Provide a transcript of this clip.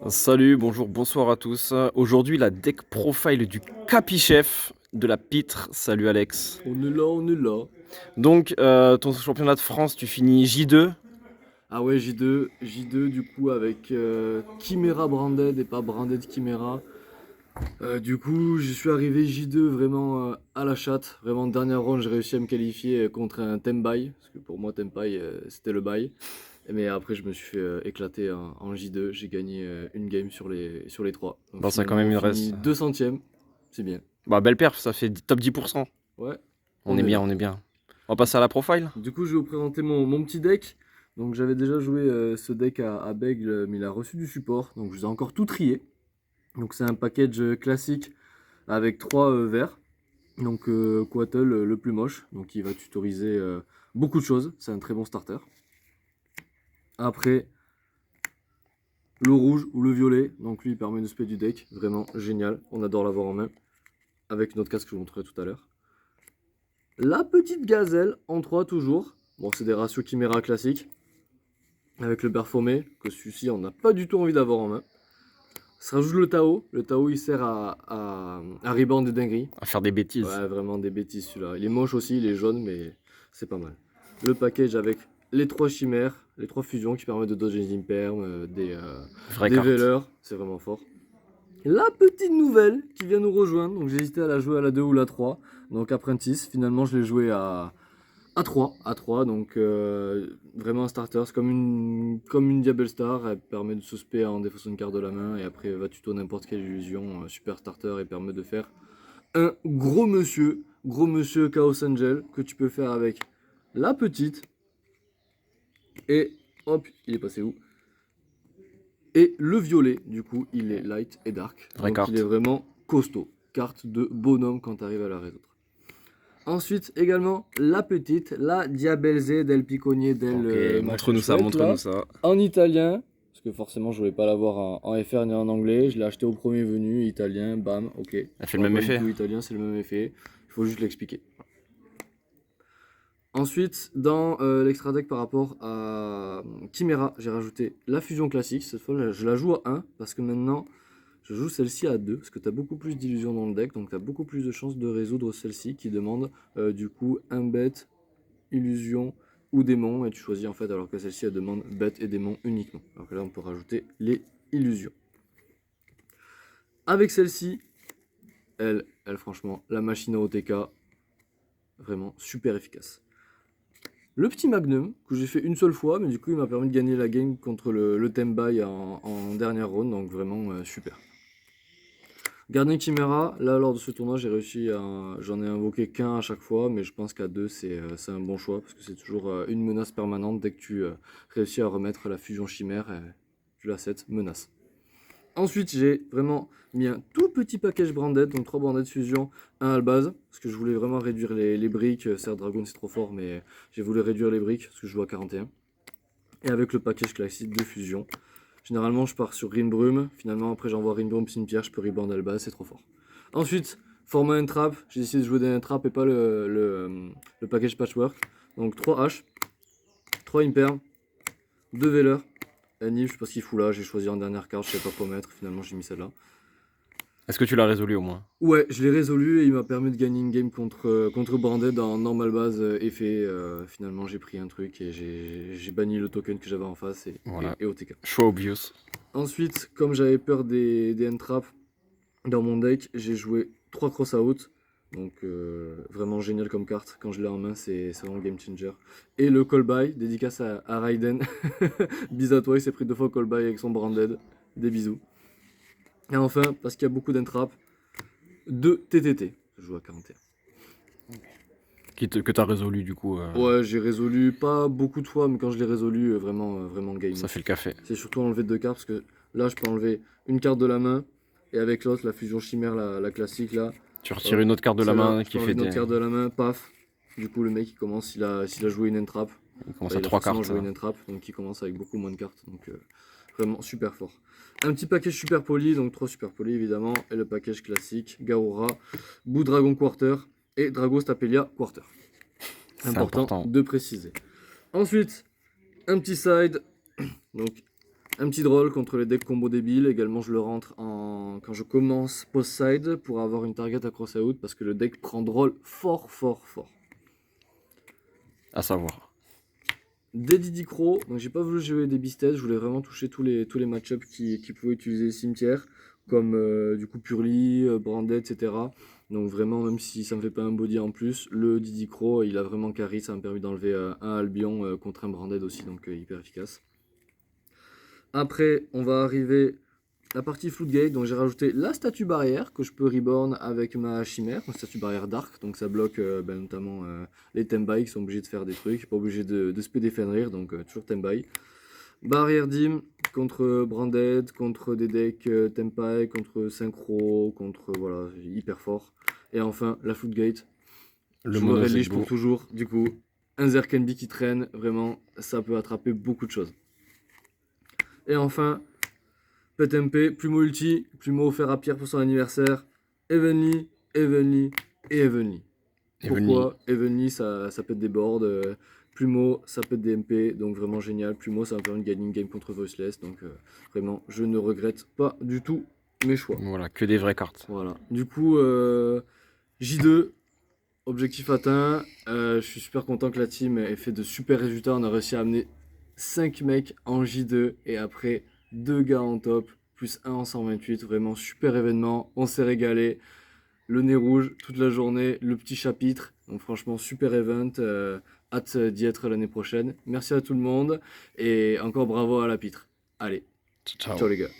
Salut, bonjour, bonsoir à tous. Aujourd'hui, la deck profile du Capichef de la Pitre. Salut Alex. On est là, on est là. Donc, ton championnat de France, tu finis J2. Ah ouais, J2 du coup avec Chimera Branded et pas Branded Chimera. Du coup, je suis arrivé J2 vraiment à la chatte. Vraiment, dernière round, j'ai réussi à me qualifier contre un Tempai. Parce que pour moi, Tempai, c'était le bail. Mais après, je me suis fait éclater en J2. J'ai gagné une game sur les trois. Donc Bon, ça a quand finalement, même on une reste. finit 200ème. C'est bien. Bah, belle perf, ça fait top 10%. Ouais, On on est est bien, là. on est bien. On va passer à la profile. Du coup, je vais vous présenter mon petit deck. Donc, j'avais déjà joué ce deck à Bègle, mais il a reçu du support. Donc, je vous ai encore tout trié. Donc, c'est un package classique avec trois verts. Donc, Quattle, le plus moche. Donc, il va tutoriser beaucoup de choses. C'est un très bon starter. Après, le rouge ou le violet. Donc, lui, il permet de spé du deck. Vraiment génial. On adore l'avoir en main. Avec notre casque que je vous montrerai tout à l'heure. La petite gazelle en 3 toujours. Bon, c'est des ratios chiméra classiques. Avec le Berfomé, que celui-ci on n'a pas du tout envie d'avoir en main. Ça rajoute le Tao. Le Tao il sert à rebound des dingueries. À faire des bêtises. Ouais, vraiment des bêtises celui-là. Il est moche aussi, il est jaune, mais c'est pas mal. Le package avec les trois chimères, les trois fusions qui permettent de dodger des imperm, Vraie des carte. veilers, c'est vraiment fort. La petite nouvelle qui vient nous rejoindre, donc j'hésitais à la jouer à la 2 ou la 3. Donc Apprentice, finalement je l'ai joué à trois, donc vraiment un starter, c'est comme une Diablo Star, elle permet de se spé en défaussant une carte de la main, et après va tuto n'importe quelle illusion, super starter, et permet de faire un gros monsieur Chaos Angel, que tu peux faire avec la petite, et hop, il est passé où? Et le violet, du coup, il est light et dark, Vraie donc il est carte. vraiment costaud, carte de bonhomme quand tu arrives à la résoudre. Ensuite, également, la petite, la Diabelze del Piconnier del Ok, machin montre-nous ça, chouette, montre-nous là, ça. en italien, parce que forcément, je voulais pas l'avoir en FR ni en anglais. Je l'ai acheté au premier venu, italien, bam, ok. Elle Je fait le parle même pas du effet. tout italien, c'est le même effet. Il faut juste l'expliquer. Ensuite, dans l'extra deck par rapport à Chimera, j'ai rajouté la fusion classique. Cette fois, je la joue à 1, parce que maintenant, je joue celle-ci à 2, parce que tu as beaucoup plus d'illusions dans le deck, donc tu as beaucoup plus de chances de résoudre celle-ci qui demande du coup un bête, illusion ou démon, et tu choisis en fait, alors que celle-ci elle demande bête et démon uniquement. Alors que là on peut rajouter les illusions. Avec celle-ci, elle franchement, la machine à OTK, vraiment super efficace. Le petit Magnum, que j'ai fait une seule fois, mais du coup il m'a permis de gagner la game contre le Tembai en dernière round, donc vraiment super. Gardien Chimera, là lors de ce tournoi j'ai réussi à. J'en ai invoqué qu'un à chaque fois, mais je pense qu'à deux c'est un bon choix, parce que c'est toujours une menace permanente dès que tu réussis à remettre la fusion chimère, tu l'as cette menace. Ensuite j'ai vraiment mis un tout petit package branded, donc 3 branded fusion, un albaz, parce que je voulais vraiment réduire les briques, certes Dragon c'est trop fort, mais j'ai voulu réduire les briques, parce que je joue à 41. Et avec le package classique de fusion. Généralement, je pars sur Rinbrum. Finalement, après, j'envoie Rinbrum, Pierre, je peux rebound Alba, c'est trop fort. Ensuite, format Entrap. J'ai décidé de jouer des Entrap et pas le package Patchwork. Donc 3 H, 3 Imperm, 2 Veller. Anif, je sais pas ce qu'il fout là. J'ai choisi en dernière carte, je sais pas quoi mettre. Finalement, j'ai mis celle-là. Est-ce que tu l'as résolu au moins? Ouais, je l'ai résolu et il m'a permis de gagner une game contre Branded en normal base effet. Finalement, j'ai pris un truc et j'ai banni le token que j'avais en face Voilà. et OTK. Choix obvious. Ensuite, comme j'avais peur des end-traps dans mon deck, j'ai joué 3 cross-out. Donc vraiment génial comme carte. Quand je l'ai en main, c'est vraiment game changer. Et le call-by, dédicace à Raiden. Bis à toi, il s'est pris 2 fois call-by avec son branded. Des bisous. Et enfin, parce qu'il y a beaucoup d'entraps, 2 TTT. Je joue à 41. Que t'as résolu du coup. Ouais, j'ai résolu pas beaucoup de fois, mais quand je l'ai résolu, vraiment game Ça fait aussi. le café. C'est surtout enlever 2 cartes, parce que là, je peux enlever une carte de la main, et avec l'autre, la fusion chimère, la classique, là, Tu retires hop, une autre carte de la celle-là, main je peux qui enlever fait une autre des. carte de la main, paf. Du coup, le mec, il commence, s'il a joué une entrap, Il commence bah, à il a 3 forcément cartes. joué une entrap, donc il commence avec beaucoup moins de cartes, donc vraiment super fort. Un petit package super poli, donc 3 super poli évidemment, et le package classique, Gaora, Bout Dragon Quarter, et Dragos Tapelia Quarter. C'est Important important. de préciser. Ensuite, un petit side, donc Un petit drôle contre les decks combo débiles. Également, je le rentre quand je commence post-side pour avoir une target à cross-out parce que le deck prend drôle fort, fort, fort. À savoir. Des Didi Crow, donc j'ai pas voulu jouer des Beasted, je voulais vraiment toucher tous les match-ups qui pouvaient utiliser les cimetières, comme du coup Purely, Branded, etc. Donc vraiment, même si ça me fait pas un body en plus, le Didi Crow, il a vraiment carry, ça m'a permis d'enlever un Albion contre un Branded aussi, donc hyper efficace. Après, on va arriver la partie Floodgate, donc j'ai rajouté la statue barrière que je peux reborn avec ma chimère, une statue barrière dark, donc ça bloque notamment les Tembai qui sont obligés de faire des trucs, pas obligés de speeder Fenrir, donc toujours Tembai. Barrière dim contre Branded, contre des decks Tempai, contre Synchro, contre voilà, hyper fort. Et enfin la Floodgate, Le je me mono reliche pour Zegbo. toujours, du coup, un Zerkenby qui traîne, vraiment, ça peut attraper beaucoup de choses. Et enfin, PTMP, Plumeau ulti, Plumeau offert à Pierre pour son anniversaire, Evenly, Evenly et Evenly. Pourquoi Evenly, ça pète des boards, Plumeau, ça pète des MP, donc vraiment génial. Plumeau, ça va faire une gaining game contre Voiceless, donc vraiment, je ne regrette pas du tout mes choix. Voilà, que des vraies cartes. Voilà. Du coup, J2, objectif atteint. Je suis super content que la team ait fait de super résultats. On a réussi à amener 5 mecs en J2 et après 2 gars en top, plus 1 en 128. Vraiment super événement. On s'est régalé. Le nez rouge toute la journée, le petit chapitre. Donc franchement, super event. Hâte d'y être l'année prochaine. Merci à tout le monde et encore bravo à la pitre. Allez, Ciao. ciao les gars.